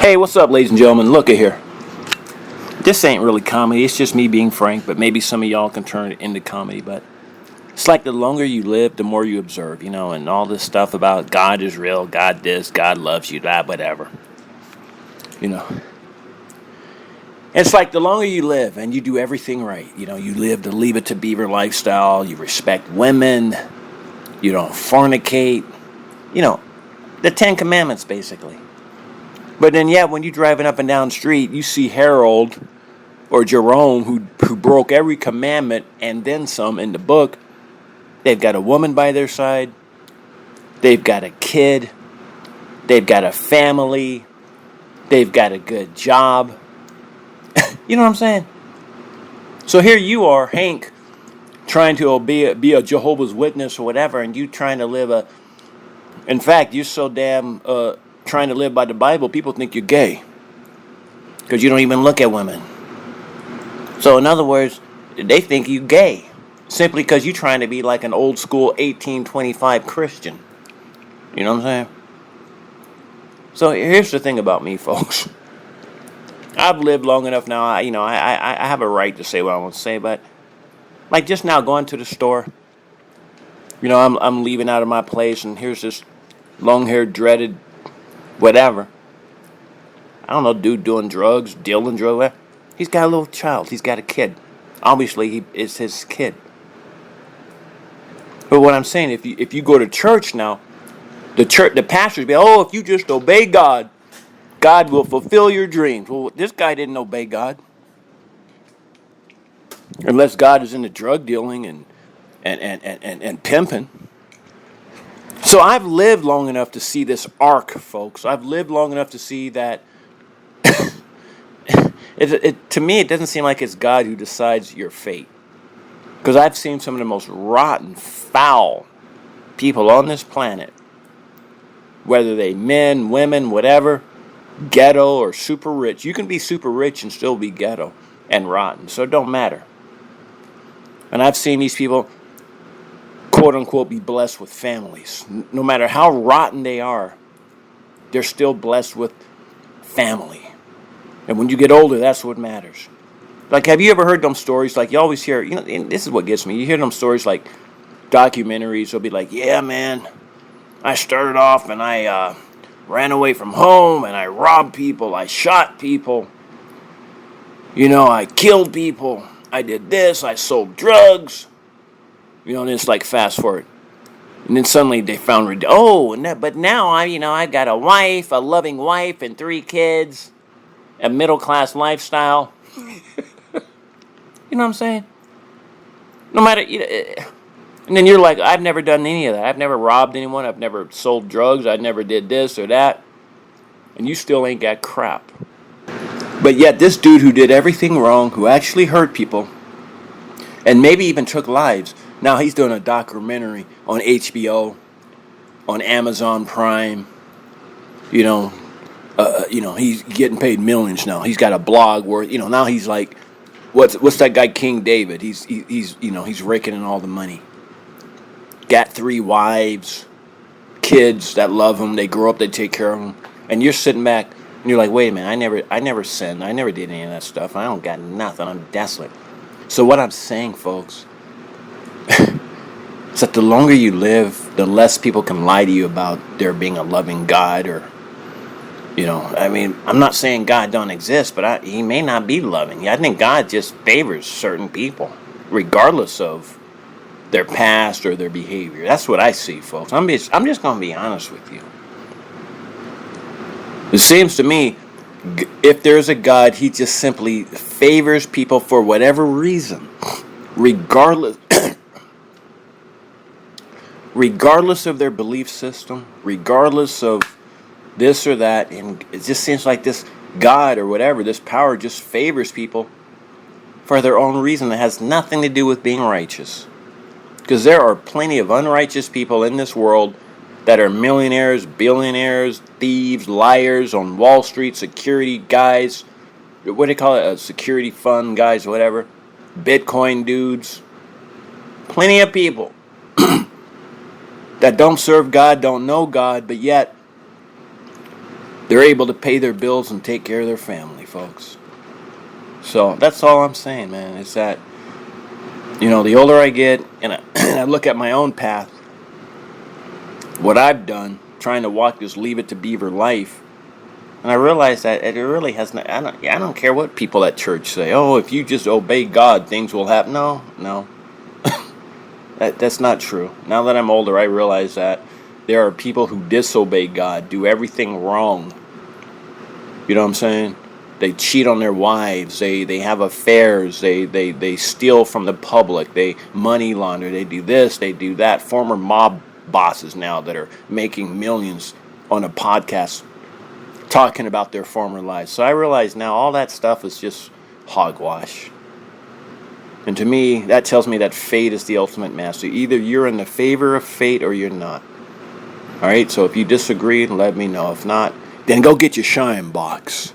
Hey, what's up, ladies and gentlemen? Look at here. This ain't really comedy. It's just me being frank, but maybe some of y'all can turn it into comedy. But it's like the longer you live, the more you observe, and all this stuff about God is real, God this, God loves you, that, whatever. You know. It's like the longer you live and you do everything right. You live the Leave It to Beaver lifestyle. You respect women. You don't fornicate. The Ten Commandments, basically. But then, when you're driving up and down the street, you see Harold or Jerome, who broke every commandment and then some in the book. They've got a woman by their side. They've got a kid. They've got a family. They've got a good job. You know what I'm saying? So here you are, Hank, trying to be a Jehovah's Witness or whatever, and you trying to live in fact, you're so damn trying to live by the Bible, people think you're gay. Because you don't even look at women. So in other words, they think you gay. Simply because you're trying to be like an old school 1825 Christian. You know what I'm saying? So here's the thing about me, folks. I've lived long enough now. I have a right to say what I want to say, but like just now going to the store, I'm leaving out of my place, and here's this long-haired, dreaded, whatever. I don't know, dude doing drugs, dealing drugs. Whatever. He's got a little child. He's got a kid. Obviously, it's his kid. But what I'm saying, if you go to church now, the pastors be, if you just obey God, God will fulfill your dreams. Well, this guy didn't obey God. Unless God is into drug dealing and pimping. So I've lived long enough to see this arc, folks. I've lived long enough to see that to me, it doesn't seem like it's God who decides your fate. Because I've seen some of the most rotten, foul people on this planet, whether they men, women, whatever, ghetto or super rich. You can be super rich and still be ghetto and rotten, so it don't matter. And I've seen these people, quote unquote, be blessed with families. No matter how rotten they are, they're still blessed with family. And when you get older, that's what matters. Like, have you ever heard them stories? Like, you always hear, and this is what gets me. You hear them stories like documentaries. They'll be like, yeah, man, I started off and I ran away from home and I robbed people. I shot people. I killed people. I did this. I sold drugs. And it's like fast forward. And then suddenly they found, but now I've got a wife, a loving wife, and 3 kids, a middle-class lifestyle. You know what I'm saying? No matter, and then you're like, I've never done any of that. I've never robbed anyone. I've never sold drugs. I never did this or that. And you still ain't got crap. But yet this dude who did everything wrong, who actually hurt people, and maybe even took lives, now he's doing a documentary on HBO, on Amazon Prime. He's getting paid millions now. He's got a blog where, now he's like, what's that guy King David? He's raking in all the money. Got 3 wives, kids that love him. They grow up, they take care of him. And you're sitting back and you're like, wait a minute, I never sinned. I never did any of that stuff. I don't got nothing. I'm desolate. So what I'm saying, folks, is that the longer you live, the less people can lie to you about there being a loving God or, I'm not saying God don't exist, but he may not be loving. I think God just favors certain people, regardless of their past or their behavior. That's what I see, folks. I'm just going to be honest with you. It seems to me, if there's a God, he just simply favors people for whatever reason, regardless of their belief system, regardless of this or that, and it just seems like this God or whatever, this power just favors people for their own reason that has nothing to do with being righteous. Because there are plenty of unrighteous people in this world that are millionaires, billionaires, thieves, liars on Wall Street, security guys, what do they call it, security fund guys, whatever, Bitcoin dudes. Plenty of people that don't serve God, don't know God, but yet they're able to pay their bills and take care of their family, folks. So that's all I'm saying, man. Is that, the older I get and and I look at my own path, what I've done, trying to walk this Leave It to Beaver life, and I realize that it really has not. I don't care what people at church say. Oh, if you just obey God, things will happen. No, that's not true. Now that I'm older, I realize that there are people who disobey God, do everything wrong. You know what I'm saying? They cheat on their wives. They have affairs. They steal from the public. They money launder. They do this. They do that. Former mob bosses now that are making millions on a podcast talking about their former lives. So I realize now all that stuff is just hogwash. And to me, that tells me that fate is the ultimate master. Either you're in the favor of fate or you're not. All right, so if you disagree, let me know. If not, then go get your shine box.